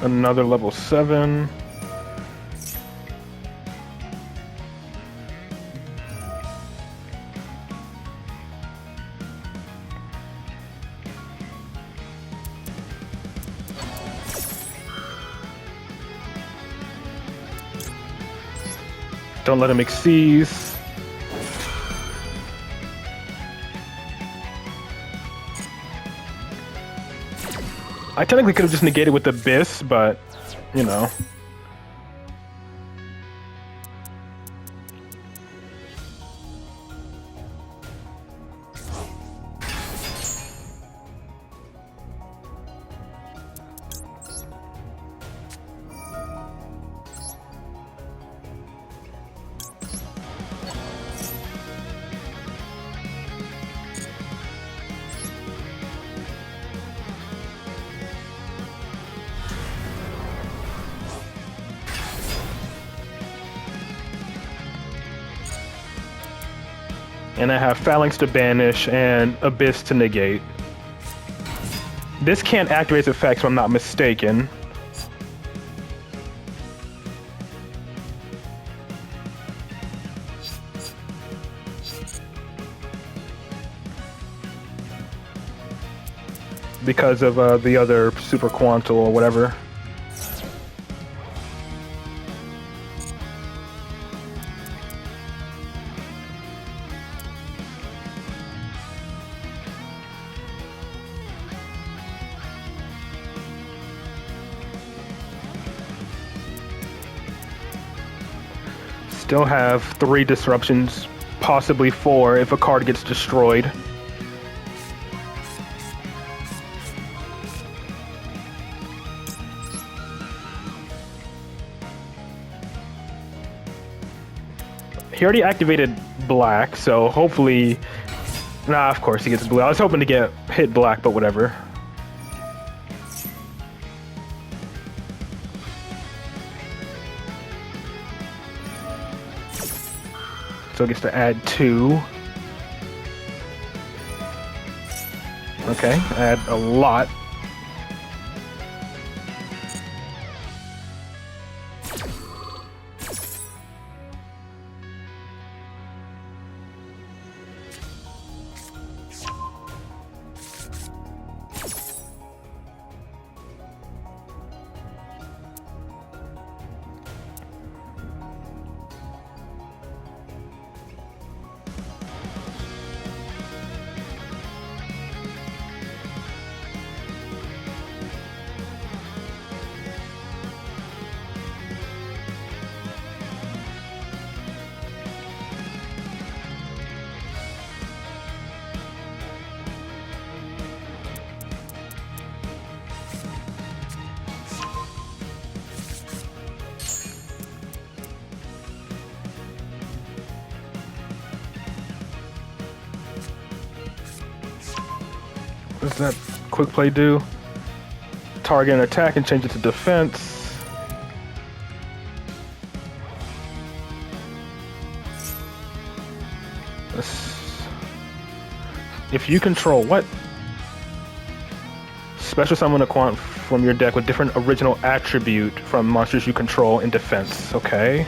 Another level 7. Don't let him exceed. I technically could have just negated with Abyss, but, you know. And I have Phalanx to banish and Abyss to negate. This can't activate its effects if I'm not mistaken. Because of the other Super Quantal or whatever. Still have 3 disruptions, possibly 4 if a card gets destroyed. He already activated black, so hopefully... Nah, of course he gets blue. I was hoping to get hit black, but whatever. So it gets to add 2. Okay, add a lot. What does that quick play do? Target an attack and change it to defense. If you control what? Special summon a quant from your deck with different original attribute from monsters you control in defense. Okay.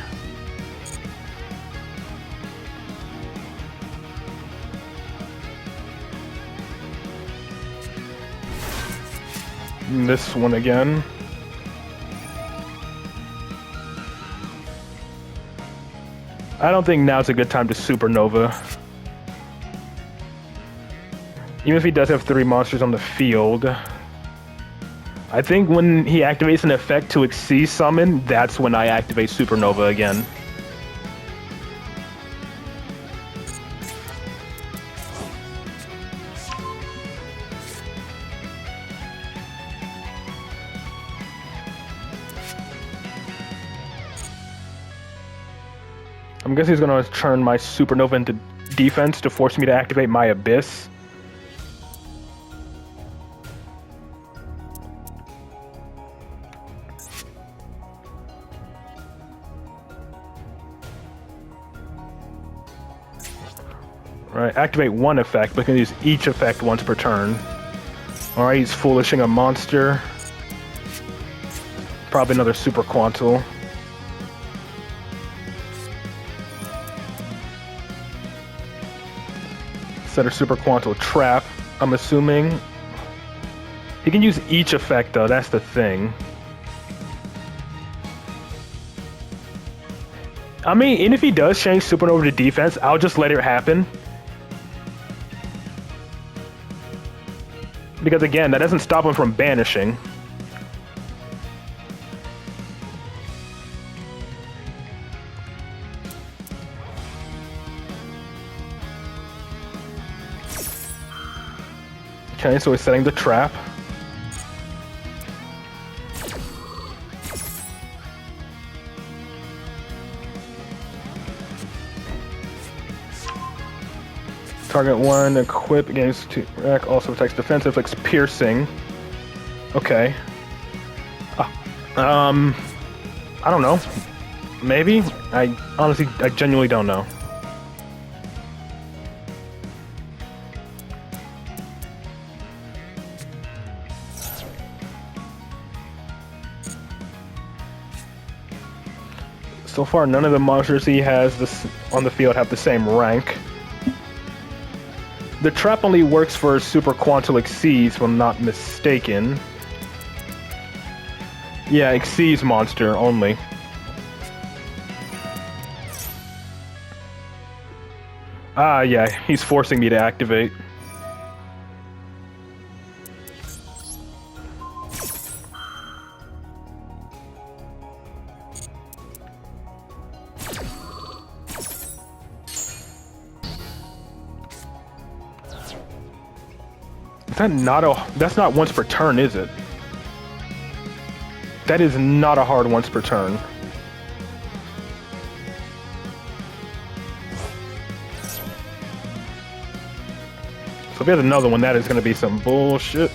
This one again. I don't think now's a good time to supernova. Even if he does have 3 monsters on the field. I think when he activates an effect to exceed summon, that's when I activate supernova again. I'm guessing he's gonna turn my supernova into defense to force me to activate my abyss. Alright, activate 1 effect, but can use each effect once per turn. Alright, he's foolishing a monster. Probably another Super Quantal. Set a Super Quantal trap, I'm assuming. He can use each effect though, that's the thing. I mean, and if he does change Supernova to defense, I'll just let it happen. Because again, that doesn't stop him from banishing. Okay, so he's setting the trap. Target 1, equip against 2 rack, also protects defense, inflicts piercing. Okay. I don't know. Maybe? I genuinely don't know. So far, none of the monsters he has on the field have the same rank. The trap only works for Super Quantal Exceeds, if I'm not mistaken. Yeah, Exceeds monster only. Ah, yeah, he's forcing me to activate. That's not once per turn, is it? That is not a hard once per turn. So if he has another one, that is going to be some bullshit.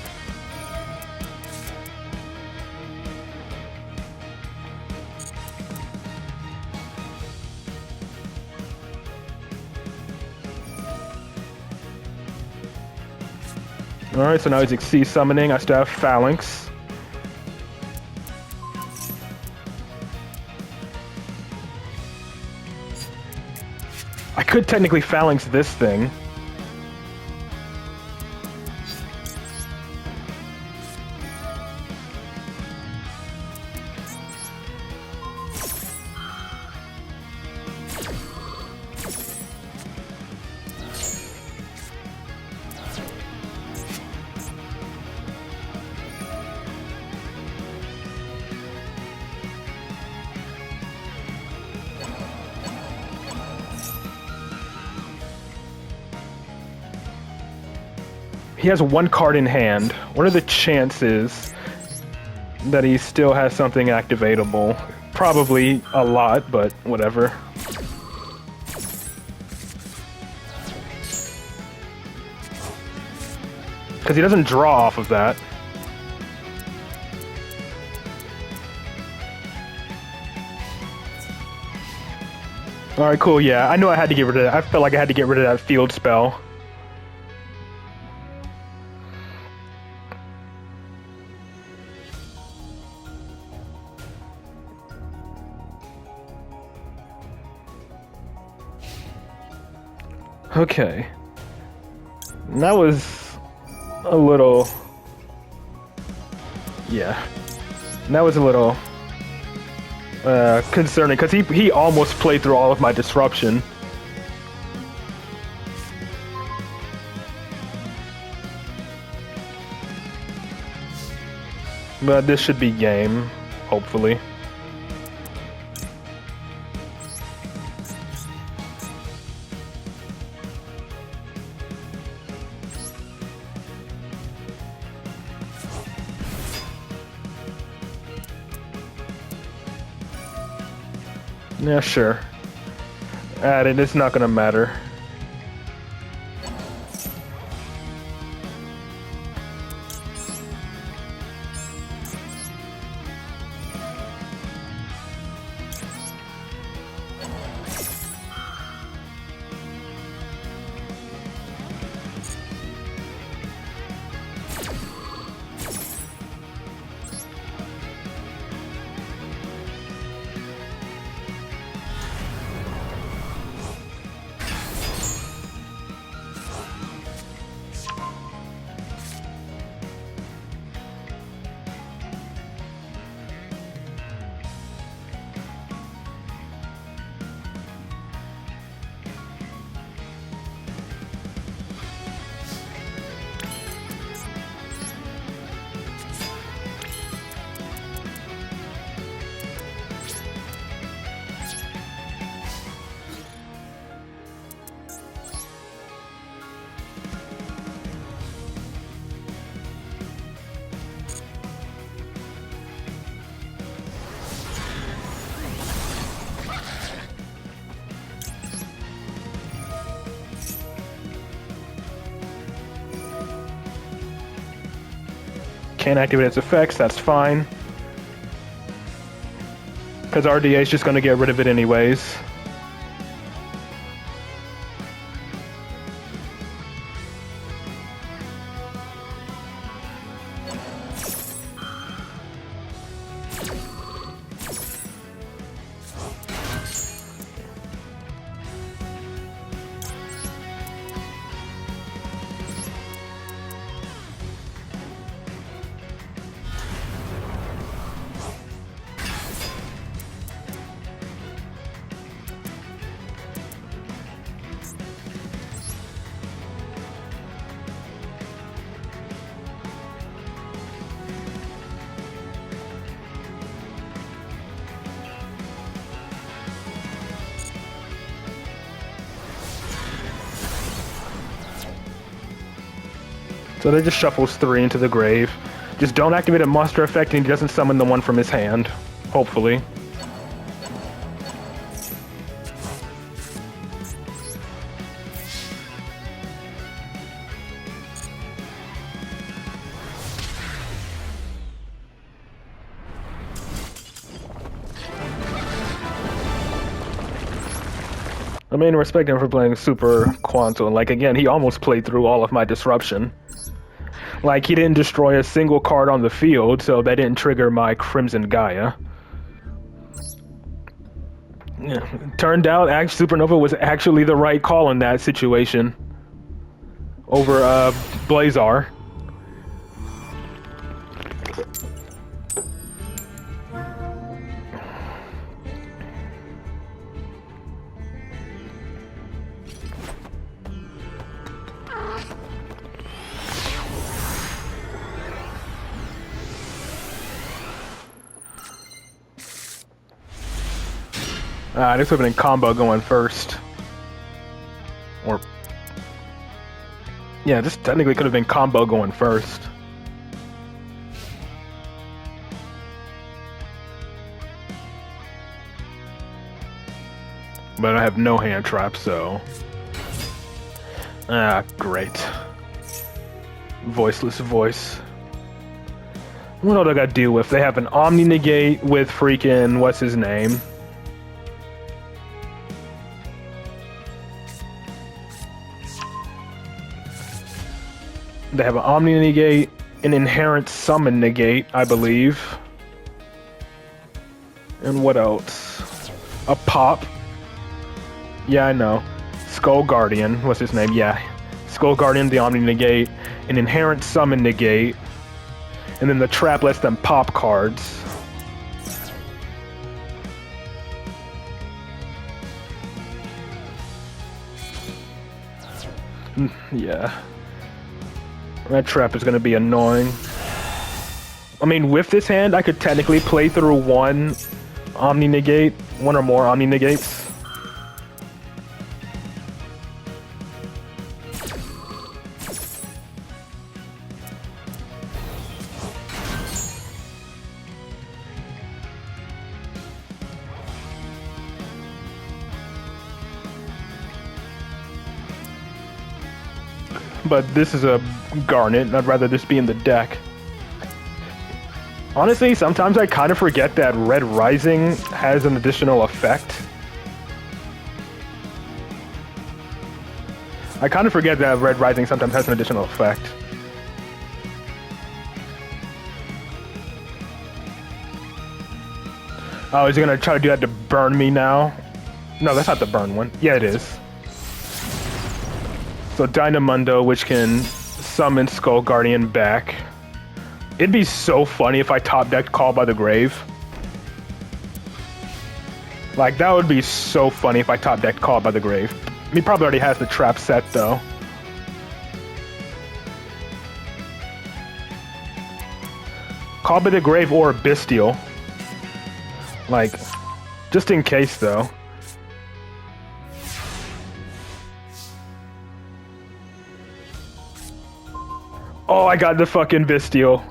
Alright, so now he's Exceed summoning. I still have Phalanx. I could technically Phalanx this thing. He has one card in hand. What are the chances that he still has something activatable? Probably a lot, but whatever. Because he doesn't draw off of that. Alright, cool, yeah. I knew I had to get rid of that. I felt like I had to get rid of that field spell. Okay. That was a little... Yeah. That was a little... concerning, because he almost played through all of my disruption. But this should be game, hopefully. Yeah, sure. Add it, it's not gonna matter. can't activate its effects, that's fine. Because RDA is just going to get rid of it anyways. So that just shuffles 3 into the grave. Just don't activate a monster effect and he doesn't summon the one from his hand. Hopefully. I mean, respect him for playing Super Quantum. Like, again, he almost played through all of my disruption. Like, he didn't destroy a single card on the field, so that didn't trigger my Crimson Gaia. Yeah. Turned out, Supernova was actually the right call in that situation. Over, Blazar. This would have been combo going first. Or... yeah, this technically could have been combo going first. But I have no hand trap, so... great. Voiceless voice. What else I gotta deal with? They have an Omni Negate with freaking... what's his name? They have an Omni Negate, an Inherent Summon Negate, I believe. And what else? A Pop. Yeah, I know. Skull Guardian, what's his name? Yeah. Skull Guardian, the Omni Negate, an Inherent Summon Negate, and then the trap lets them pop cards. Yeah. That trap is going to be annoying. I mean, with this hand, I could technically play through one Omni Negate, one or more Omni Negates. But this is a Garnet, and I'd rather this be in the deck. Honestly, sometimes I kind of forget that Red Rising has an additional effect. I kind of forget that Red Rising sometimes has an additional effect. Oh, is he gonna try to do that to burn me now? No, that's not the burn one. Yeah, it is. So Dynamundo, which can summon Skull Guardian back. It'd be so funny if I top decked Call by the Grave. Like, that would be so funny if I top decked Call by the Grave. He probably already has the trap set, though. Call by the Grave or Bestial. Like, just in case, though. Oh, I got the fucking Bestial.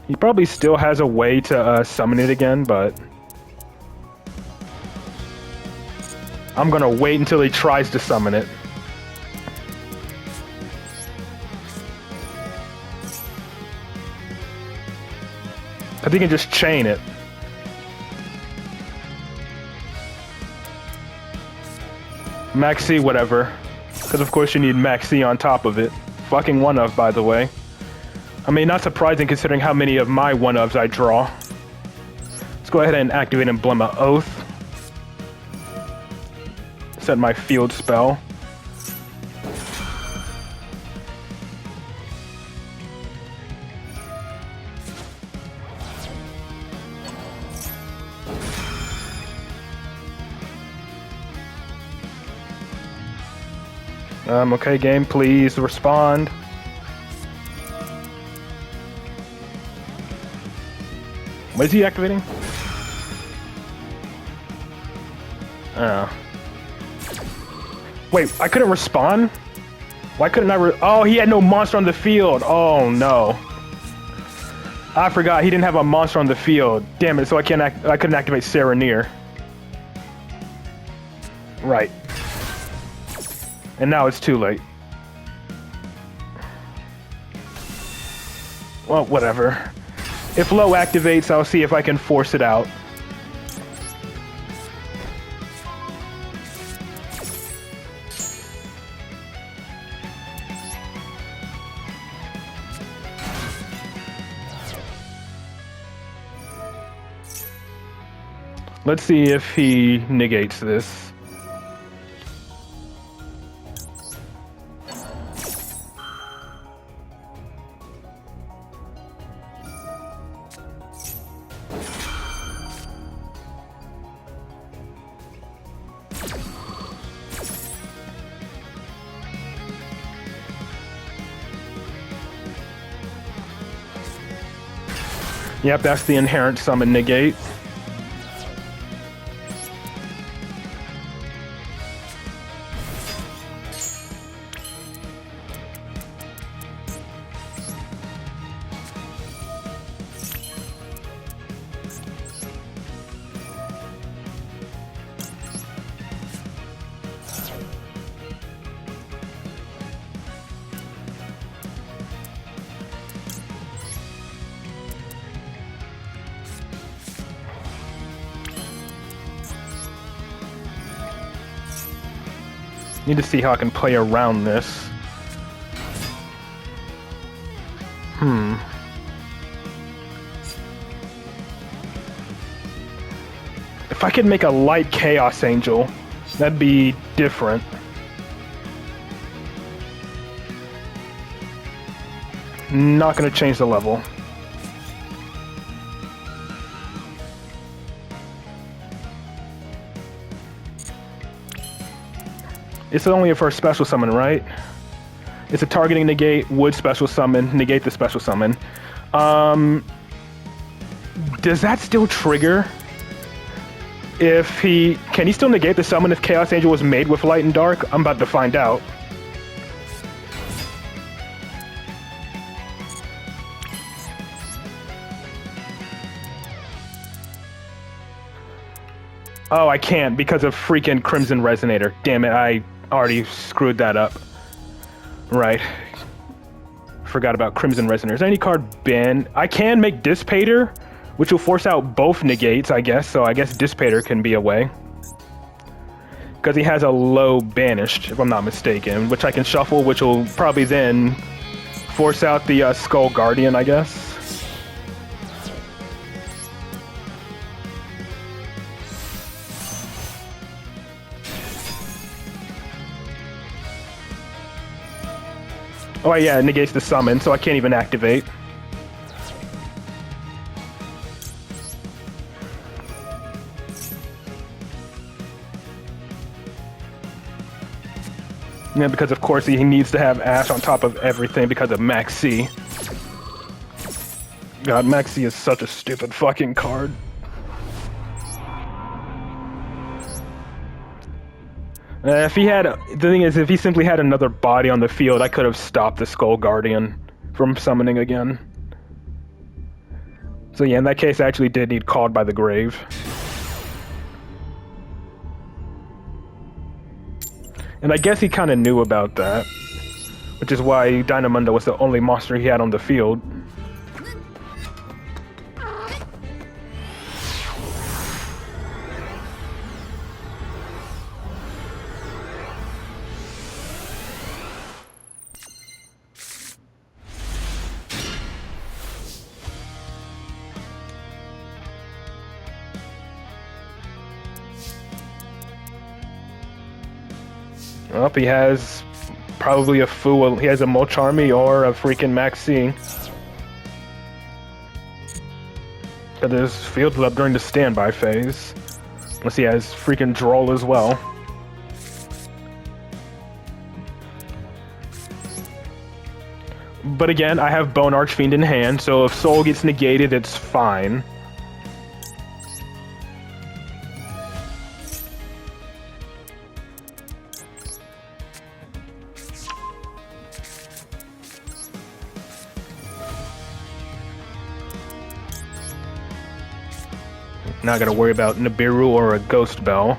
He probably still has a way to summon it again, but... I'm gonna wait until he tries to summon it. Cause he can just chain it. Max C, whatever. Because of course you need Max C on top of it. Fucking one-of, by the way. I mean, not surprising considering how many of my one-ofs I draw. Let's go ahead and activate Emblema Oath. Set my field spell. Okay, game, please respond. What is he activating? Oh. Wait, I couldn't respond? Why couldn't I oh, he had no monster on the field. Oh, no. I forgot, he didn't have a monster on the field. Damn it, so I couldn't activate Serenir. Right. And now it's too late. Well, whatever. If low activates, I'll see if I can force it out. Let's see if he negates this. Yep, that's the inherent summon negate. Need to see how I can play around this. If I could make a light Chaos Angel, that'd be different. Not gonna change the level. It's only for a special summon, right? It's a targeting negate, would special summon, negate the special summon. Does that still trigger? Can he still negate the summon if Chaos Angel was made with light and dark? I'm about to find out. Oh, I can't because of freaking Crimson Resonator. Damn it, I already screwed that up. Right. Forgot about Crimson Resonator. Is there any card banned? I can make Dissipator, which will force out both negates, I guess. So I guess Dissipator can be a way. Because he has a low banished, if I'm not mistaken, which I can shuffle, which will probably then force out the Skull Guardian, I guess. Oh yeah, it negates the summon, so I can't even activate. Yeah, because of course he needs to have Ash on top of everything because of Max C. God, Max C is such a stupid fucking card. If he had, the thing is, if he simply had another body on the field, I could have stopped the Skull Guardian from summoning again. So yeah, in that case, I actually did need Called by the Grave. And I guess he kind of knew about that, which is why Dynamundo was the only monster he had on the field. Well, he has probably a Fu. He has a Mocharmy or a freaking Maxi. But there's fields up during the standby phase. Unless he has freaking Droll as well. But again, I have Bone Archfiend in hand, so if Soul gets negated, it's fine. Not gotta worry about Nibiru or a Ghost Bell.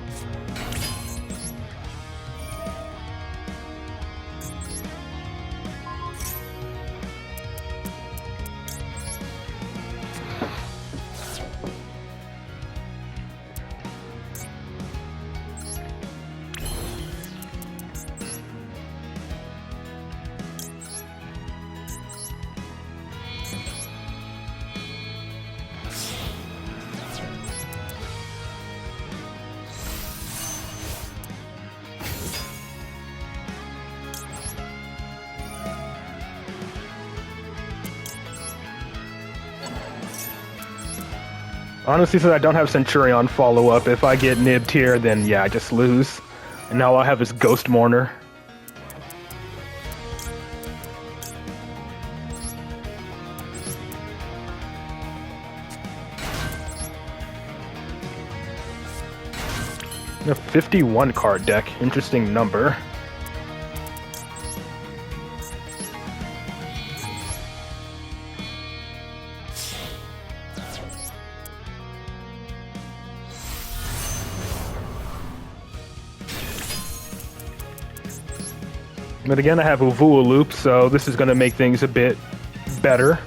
Honestly, since I don't have Centurion follow-up, if I get nibbed here, then yeah, I just lose. And now all I have is Ghost Mourner. A 51 card deck, interesting number. But again, I have a Vua Loop, so this is going to make things a bit better.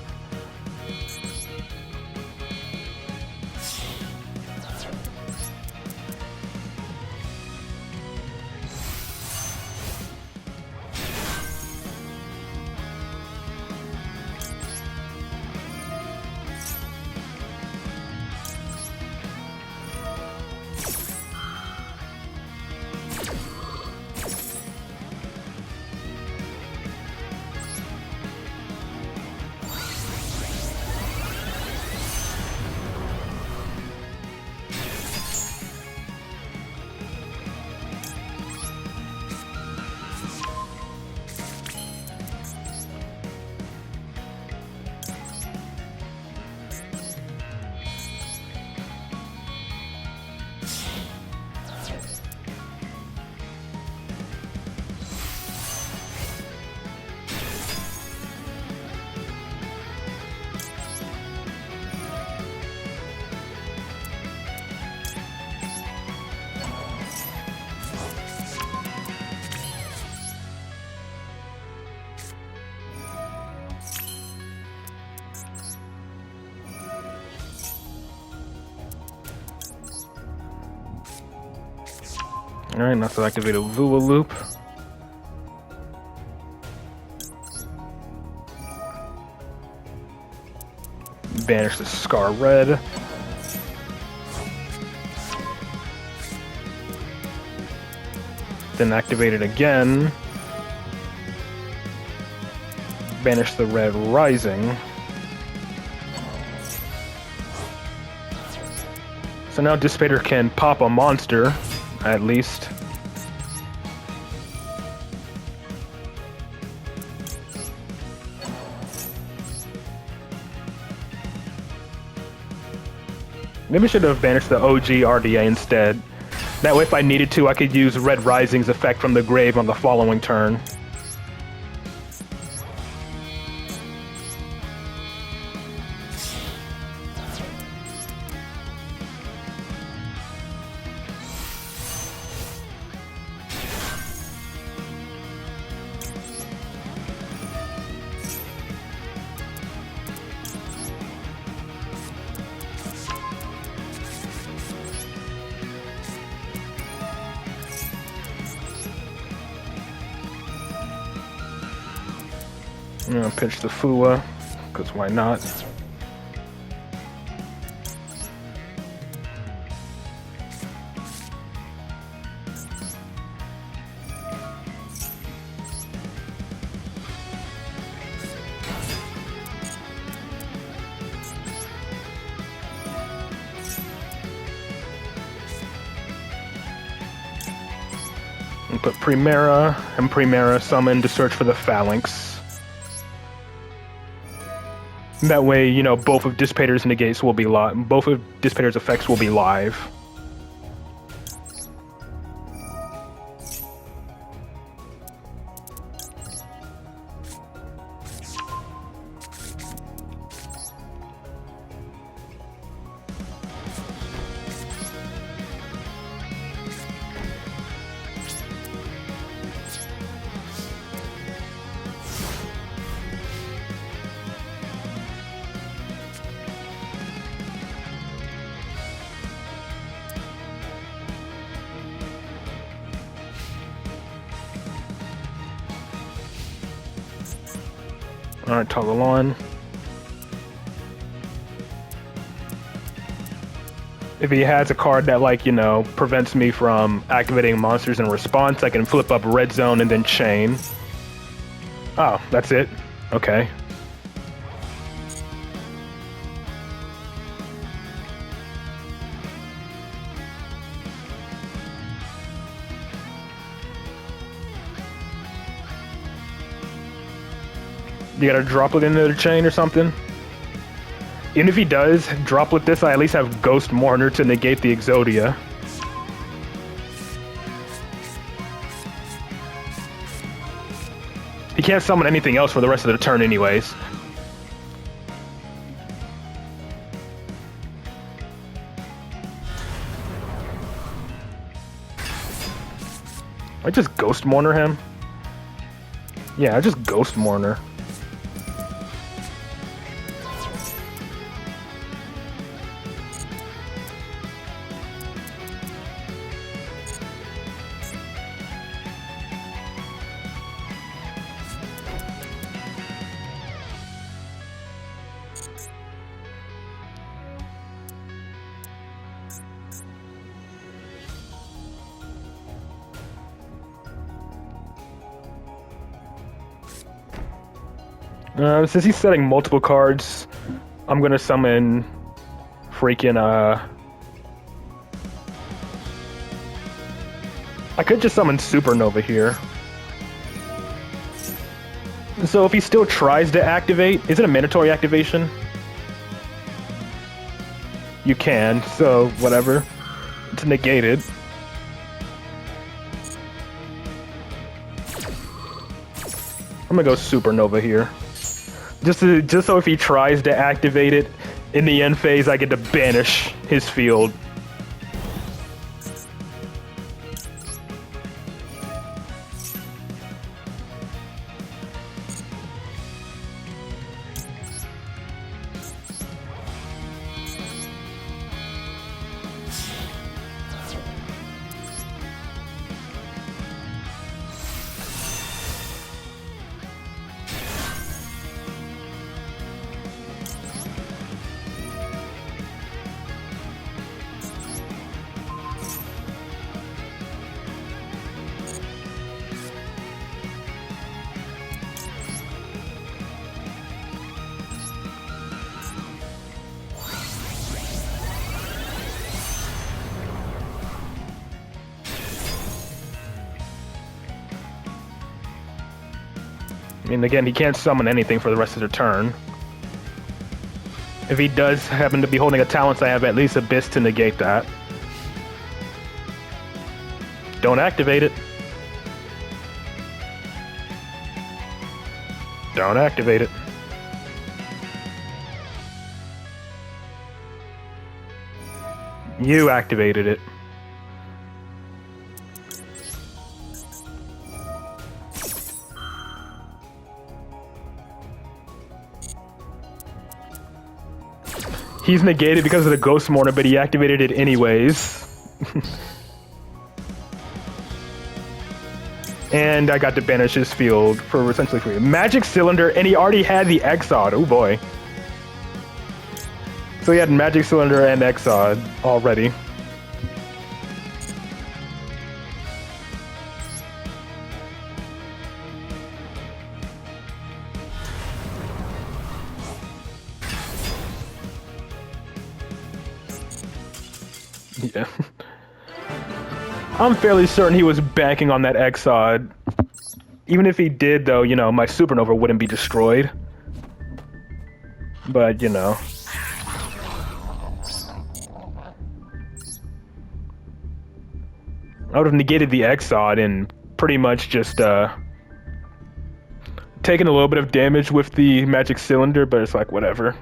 Alright, now to activate a Vua Loop. Banish the Scar Red. Then activate it again. Banish the Red Rising. So now Dissipator can pop a monster, at least. Maybe I should have banished the OG RDA instead. That way if I needed to, I could use Red Rising's effect from the grave on the following turn. I'm gonna pitch the Fua, because why not? put Primera and Primera summon to search for the Phalanx. That way, you know, both of Dissipator's negates will be live. Both of Dissipator's effects will be live. Alright, toggle on. If he has a card that, like, you know, prevents me from activating monsters in response, I can flip up Red Zone and then Chain. Oh, that's it? Okay. You gotta droplet into the chain or something? Even if he does droplet this, I at least have Ghost Mourner to negate the Exodia. He can't summon anything else for the rest of the turn anyways. I just Ghost Mourner him? Yeah, I just Ghost Mourner. Since he's setting multiple cards, I'm gonna summon freaking, I could just summon Supernova here. So if he still tries to activate, is it a mandatory activation? You can, so whatever. It's negated. I'm gonna go Supernova here. Just so if he tries to activate it in the end phase, I get to banish his field. I mean, again, he can't summon anything for the rest of the turn. If he does happen to be holding a Talents, I have at least Abyss to negate that. Don't activate it. Don't activate it. You activated it. He's negated because of the Ghost Mourner, but he activated it anyways. And I got to banish his field for essentially free. Magic Cylinder, and he already had the Exod. Oh boy. So he had Magic Cylinder and Exod already. Yeah. I'm fairly certain he was banking on that Exod. Even if he did, though, you know, my Supernova wouldn't be destroyed. But, you know. I would have negated the Exod and pretty much just, taken a little bit of damage with the magic cylinder, but it's like, whatever.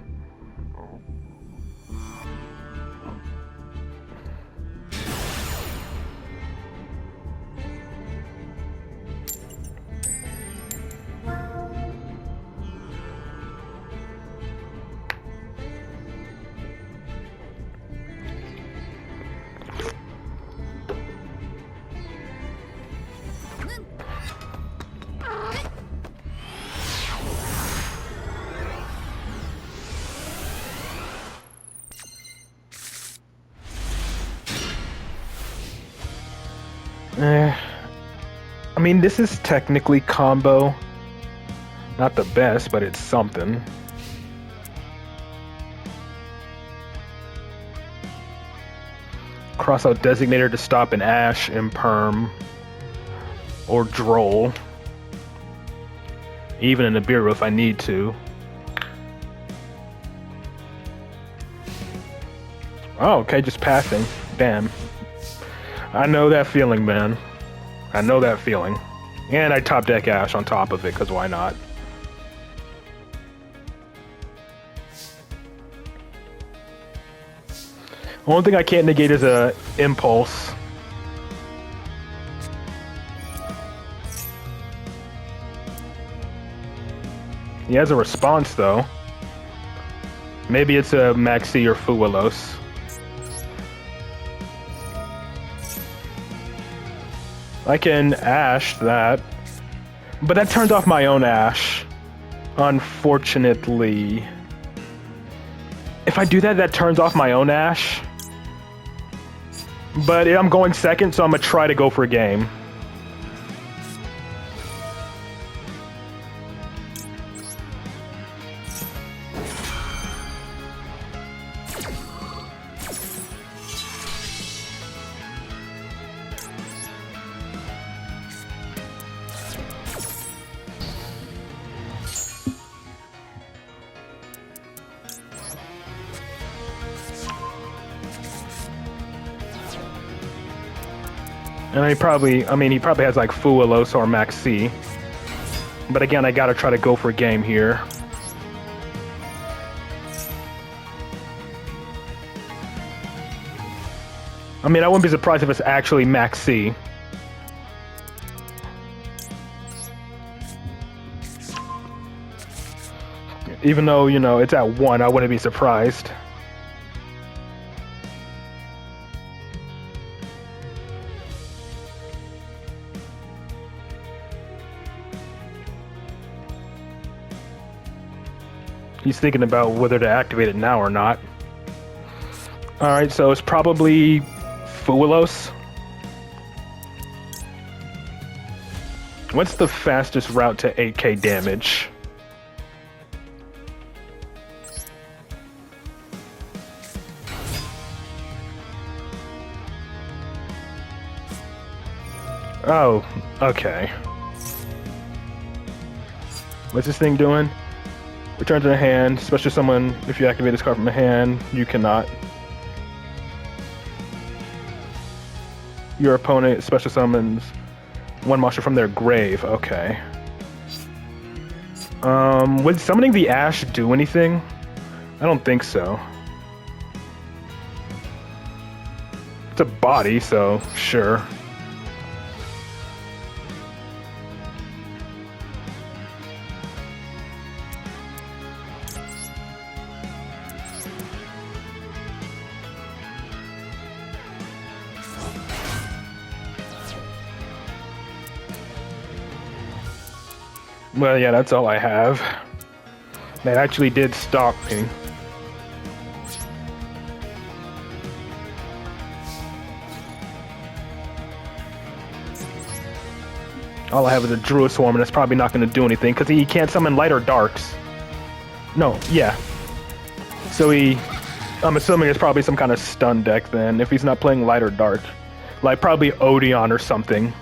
I mean, this is technically combo. Not the best, but it's something. Cross out Designator to stop an Ash, Imperm, or Droll. Even in a Nibiru if I need to. Oh, okay, just passing. Damn. I know that feeling, man. I know that feeling. And I top deck Ash on top of it, because why not? Only thing I can't negate is a Impulse. He has a response, though. Maybe it's a Maxi or Fuelos. I can Ash that, but that turns off my own Ash, unfortunately. If I do that, that turns off my own Ash. But I'm going second, so I'm gonna try to go for a game. And he probably has like Fuelos or Maxi. But again, I gotta try to go for a game here. I mean, I wouldn't be surprised if it's actually Maxi. Even though, you know, it's at 1, I wouldn't be surprised. He's thinking about whether to activate it now or not. Alright, so it's probably Fuelos. What's the fastest route to 8k damage? Oh, okay. What's this thing doing? Return to the hand, special summon. If you activate this card from the hand, you cannot. Your opponent special summons one monster from their grave. Okay. Would summoning the Ash do anything? I don't think so. It's a body, so sure. Well, yeah, that's all I have. That actually did stop me. All I have is a Druid Swarm, and that's probably not going to do anything, because he can't summon Light or Darks. No, yeah. So I'm assuming it's probably some kind of stun deck then, if he's not playing Light or Dark. Like probably Odeon or something.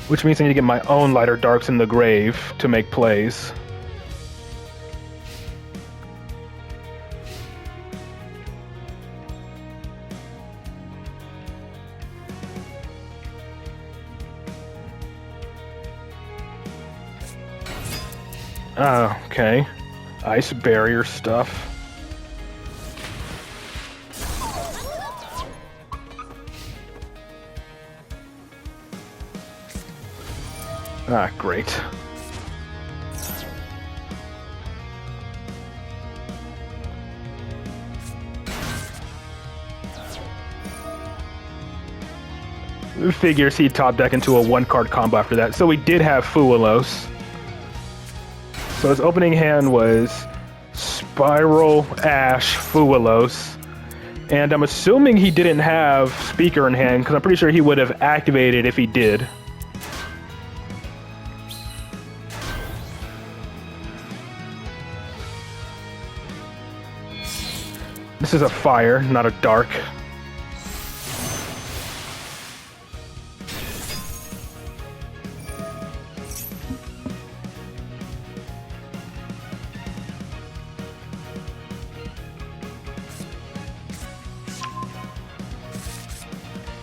Which means I need to get my own lighter darks in the grave to make plays. Okay. Ice barrier stuff. Ah, great. Figures he top deck into a 1-card combo after that. So we did have Fuelos. So his opening hand was Spiral, Ash, Fuelos. And I'm assuming he didn't have Speaker in hand, because I'm pretty sure he would have activated if he did. This is a fire, not a dark.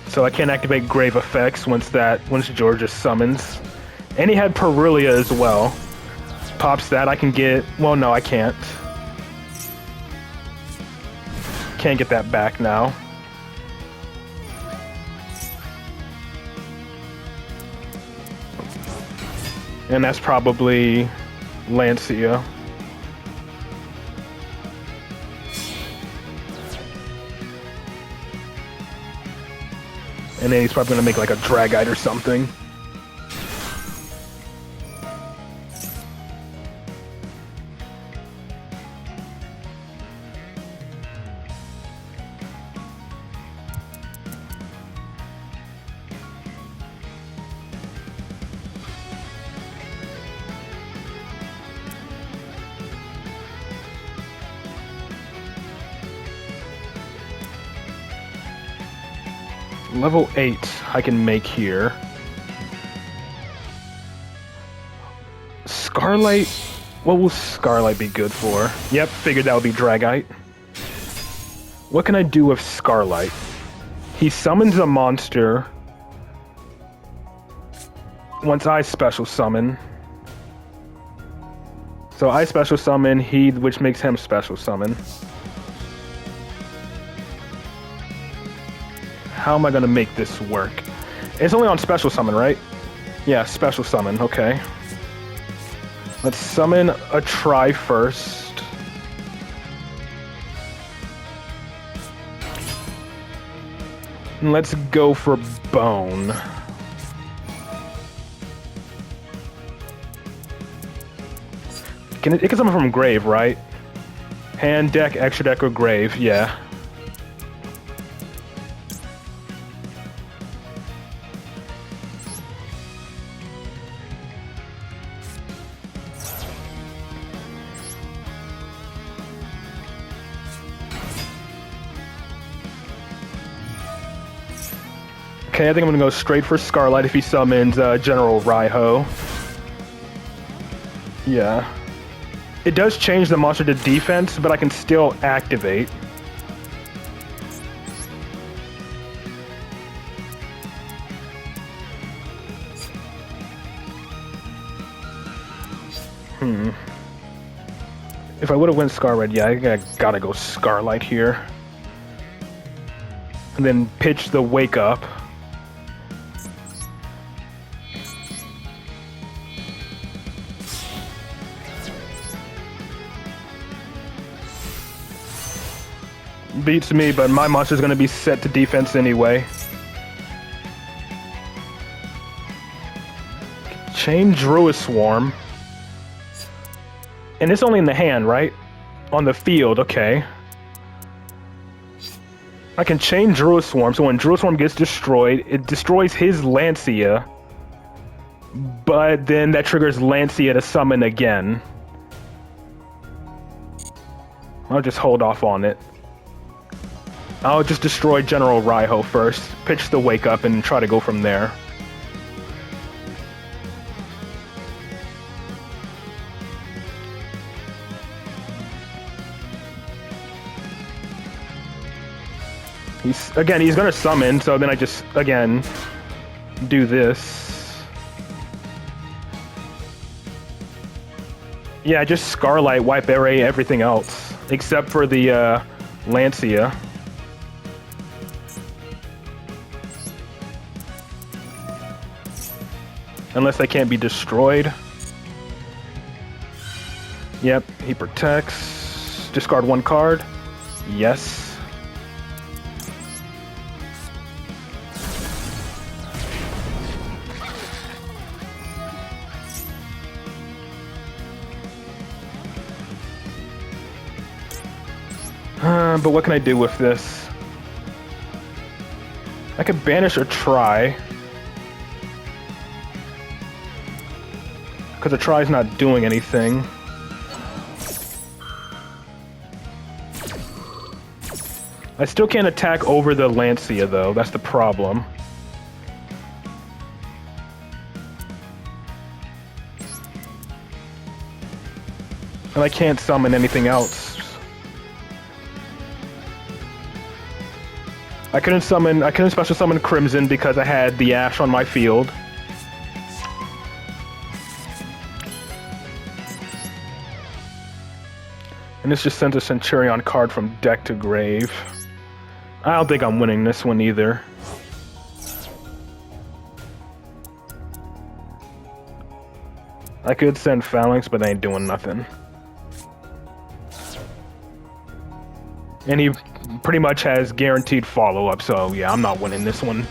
So I can't activate Grave Effects once Georgia summons. And he had Perilia as well. Pops that, I can get... Well, no, I can't. Can't get that back now. And that's probably Lancia. And then he's probably gonna make like a Dragite or something. Level 8 I can make here. Scarlight? What will Scarlight be good for? Yep, figured that would be Dragite. What can I do with Scarlight? He summons a monster once I special summon. So I special summon, which makes him special summon. How am I gonna make this work? It's only on special summon, right? Yeah, special summon, okay. Let's summon a Tri first. And let's go for Bone. It can summon from Grave, right? Hand, deck, extra deck, or Grave, yeah. Okay, I think I'm gonna go straight for Scarlight if he summons General Raiho. Yeah. It does change the monster to defense, but I can still activate. If I would have went Scarlet, yeah, I gotta go Scarlight here. And then pitch the Wake Up. Beats me, but my monster's gonna be set to defense anyway. Chain Druid Swarm. And it's only in the hand, right? On the field, okay. I can chain Druid Swarm, so when Druid Swarm gets destroyed, it destroys his Lancia. But then that triggers Lancia to summon again. I'll just hold off on it. I'll just destroy General Raiho first, pitch the Wake Up, and try to go from there. He's gonna summon, so then I just, again, do this. Yeah, just Scarlight, wipe array, everything else, except for the Lancia. Unless they can't be destroyed. Yep, he protects. Discard one card. Yes. But what can I do with this? I could banish or try. Because a try's not doing anything. I still can't attack over the Lancia though, that's the problem. And I can't summon anything else. I couldn't special summon Crimson because I had the Ash on my field. And this just sent a Centurion card from deck to grave. I don't think I'm winning this one either. I could send Phalanx, but they ain't doing nothing. And he pretty much has guaranteed follow-up, so yeah, I'm not winning this one.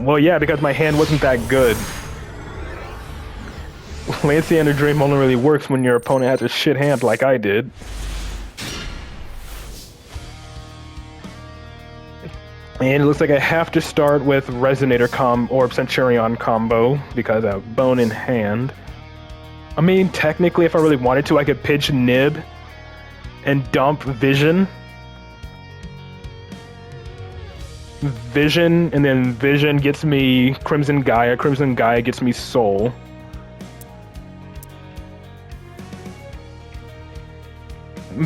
Well, yeah, because my hand wasn't that good. Lancia Under Dream only really works when your opponent has a shit hand like I did. And it looks like I have to start with Resonator or Centurion combo because I have Bone in hand. I mean, technically, if I really wanted to, I could pitch Nib and dump Vision. Vision, and then Vision gets me Crimson Gaia, Crimson Gaia gets me Soul.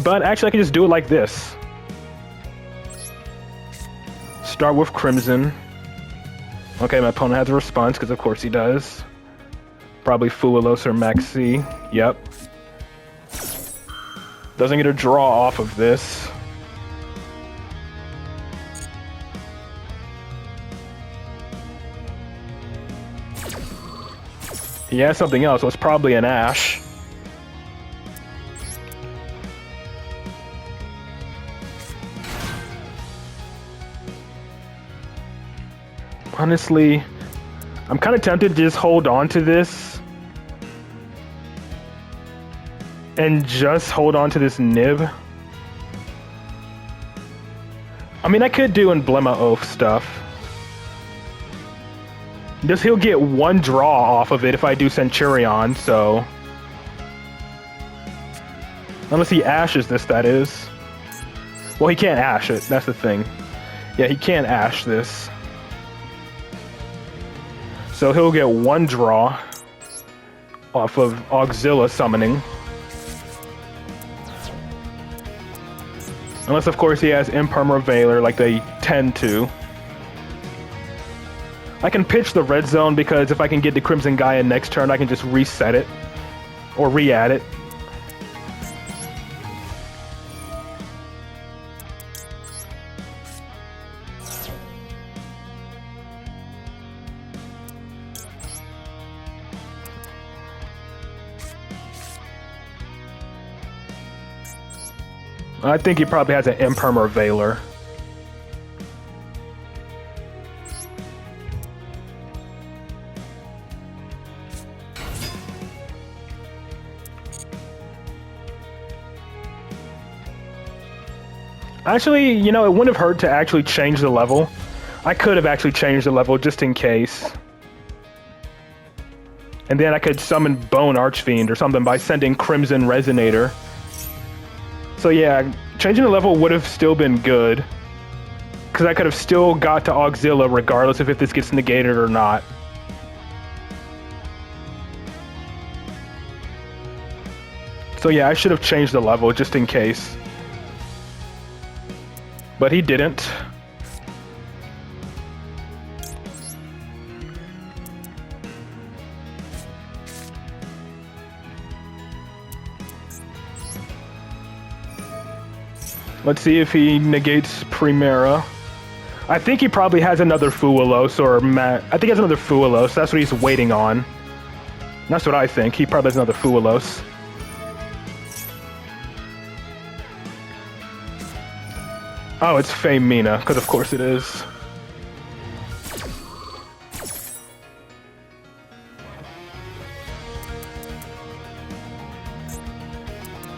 But actually I can just do it like this. Start with Crimson. Okay, my opponent has a response, because of course he does. Probably Fuelos or Maxi. Yep. Doesn't get a draw off of this. He has something else, so it's probably an Ash. Honestly, I'm kind of tempted to just hold on to this. And just hold on to this Nib. I mean, I could do Emblema Oath stuff. Just he'll get one draw off of it if I do Centurion, so... Unless he ashes this, that is. Well, he can't ash it, that's the thing. Yeah, he can't ash this. So he'll get one draw off of Auxilla summoning. Unless, of course, he has Imperma Veiler like they tend to. I can pitch the red zone because if I can get the Crimson Gaia next turn, I can just reset it. Or re-add it. I think he probably has an Imperm or Veiler. Actually, you know, it wouldn't have hurt to actually change the level. I could have actually changed the level just in case. And then I could summon Bone Archfiend or something by sending Crimson Resonator. So yeah, changing the level would have still been good. Because I could have still got to Auxilla regardless of if this gets negated or not. So yeah, I should have changed the level just in case. But he didn't. Let's see if he negates Primera. I think he probably has another Fuelos or I think he has another Fuelos. That's what he's waiting on. That's what I think. He probably has another Fuelos. Oh, it's Femina, because of course it is.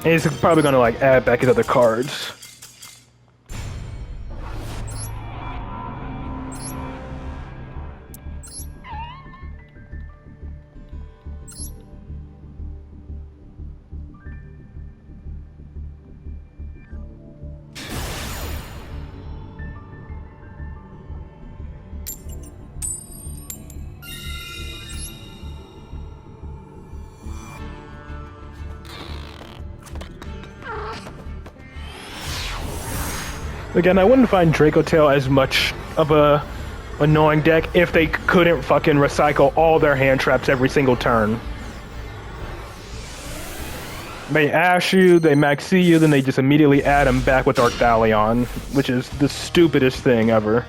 And he's probably gonna like add back his other cards. Again, I wouldn't find Draco Tail as much of a annoying deck if they couldn't fucking recycle all their hand traps every single turn. They ash you, they maxi you, then they just immediately add them back with Arthalion, which is the stupidest thing ever.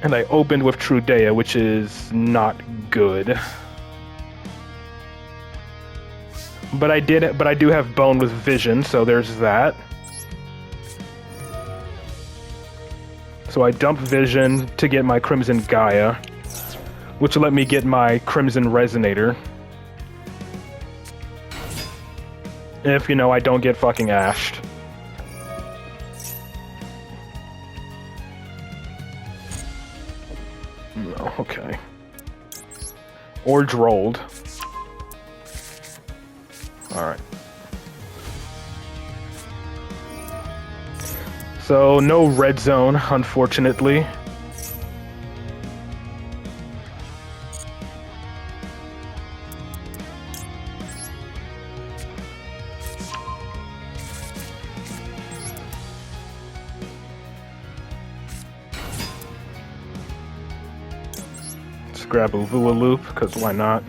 And I opened with Trudea, which is not good. But I do have Bone with Vision, so there's that. So I dump Vision to get my Crimson Gaia, which will let me get my Crimson Resonator. If, you know, I don't get fucking ashed. No, okay. Or Drolled. Alright. So, no red zone, unfortunately. Let's grab a Vua Loop, because why not?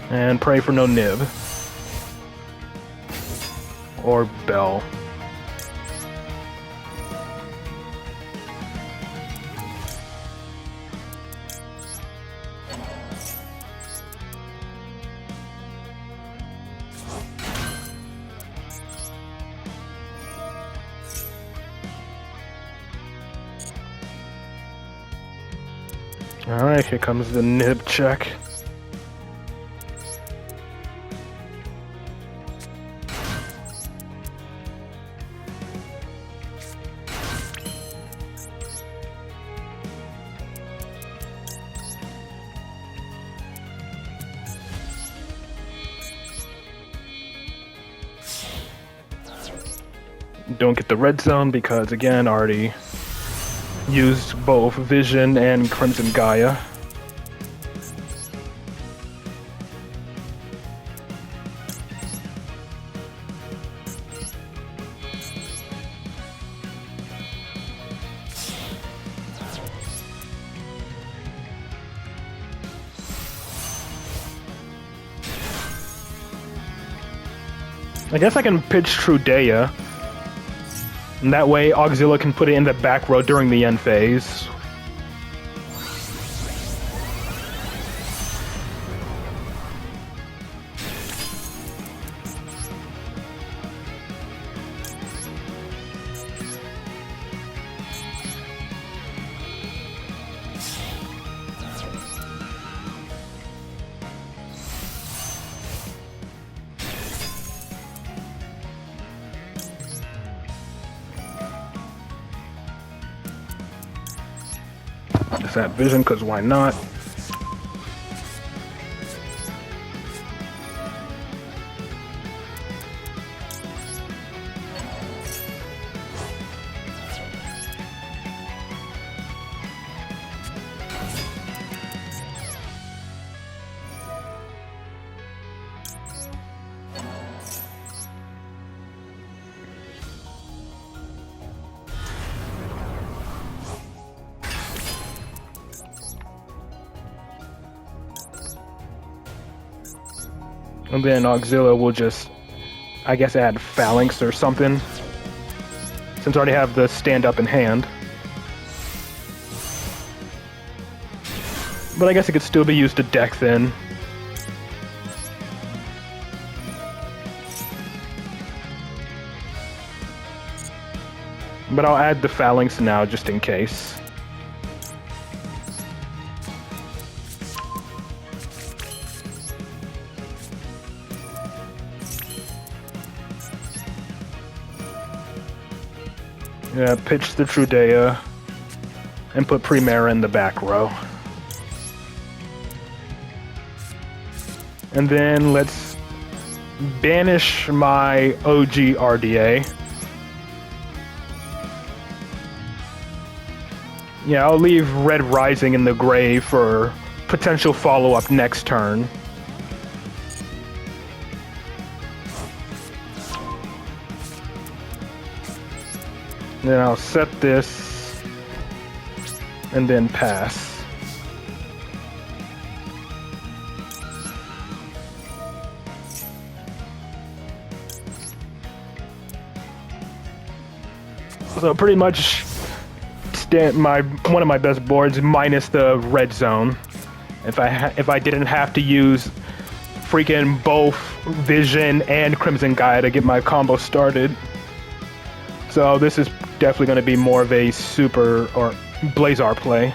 And pray for no Nib. Or Bell. Alright, here comes the Nib check. Don't get the red zone because, again, already use both Vision and Crimson Gaia. I guess I can pitch Trudea, and that way Auxilla can put it in the back row during the end phase. Just that Vision, because why not? And then Auxilla will just, I guess, add Phalanx or something, since I already have the stand-up in hand. But I guess it could still be used to deck thin. But I'll add the Phalanx now, just in case. Yeah, pitch the Trudea and put Primera in the back row. And then let's banish my OG RDA. Yeah, I'll leave Red Rising in the grave for potential follow-up next turn. Then I'll set this and then pass. So pretty much one of my best boards minus the red zone. If I didn't have to use freaking both Vision and Crimson Gaia to get my combo started. So this is definitely going to be more of a super or Blazar play.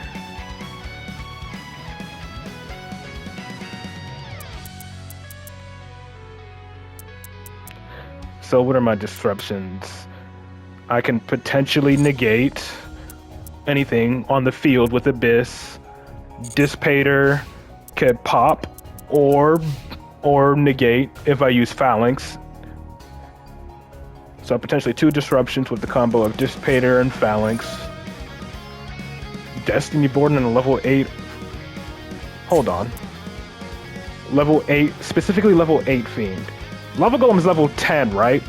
So what are my disruptions? I can potentially negate anything on the field with Abyss. Dissipator could pop or negate if I use Phalanx. So potentially 2 disruptions with the combo of Dissipator and Phalanx. Destiny board and a level 8. Hold on. Level 8, specifically level 8 Fiend. Lava Golem is level 10, right?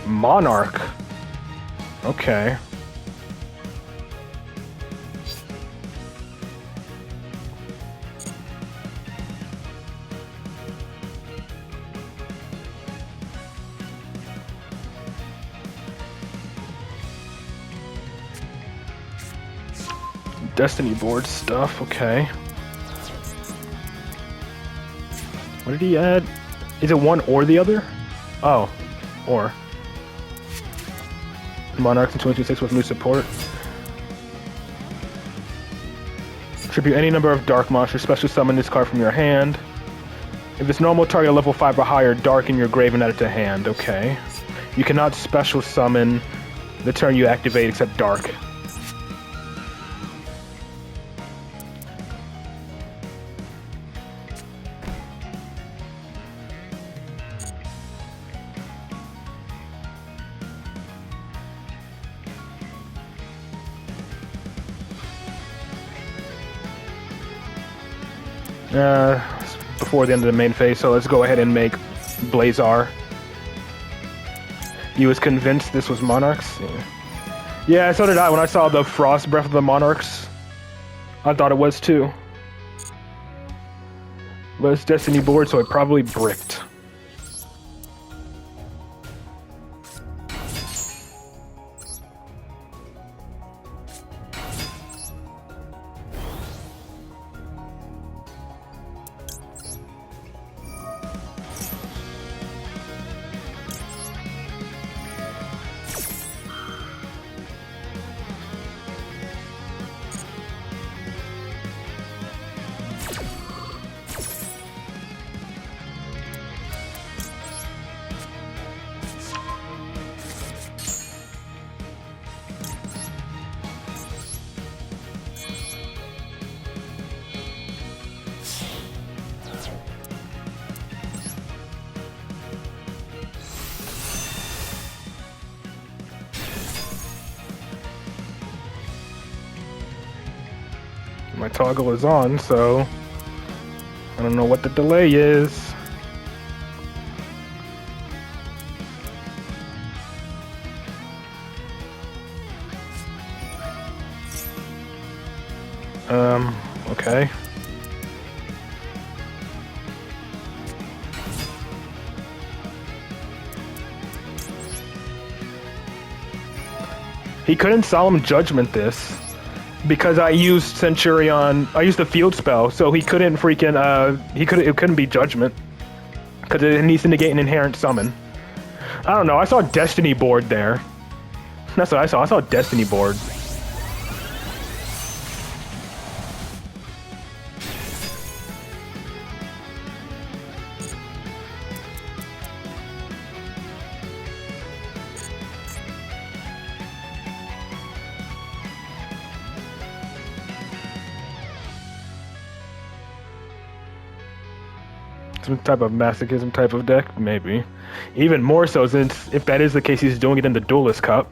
Monarch. Okay. Destiny board stuff, okay. What did he add? Is it one or the other? Oh, or. Monarchs in 2026 with new support. Tribute any number of dark monsters, special summon this card from your hand. If it's normal, target level 5 or higher, dark in your grave and add it to hand. Okay. You cannot special summon the turn you activate except dark. Before the end of the main phase, so let's go ahead and make Blazar. You was convinced this was Monarchs? Yeah, so did I when I saw the Frost Breath of the Monarchs. I thought it was too. But it's Destiny board, so it probably bricked. My toggle is on, so I don't know what the delay is. Okay. He couldn't Solemn Judgment this. Because I used Centurion, I used the field spell, so he couldn't freaking, it couldn't be Judgment. Because it needs to negate an inherent summon. I don't know, I saw Destiny board there. That's what I saw Destiny board. Some type of masochism type of deck, maybe. Even more so, since if that is the case, he's doing it in the Duelist Cup.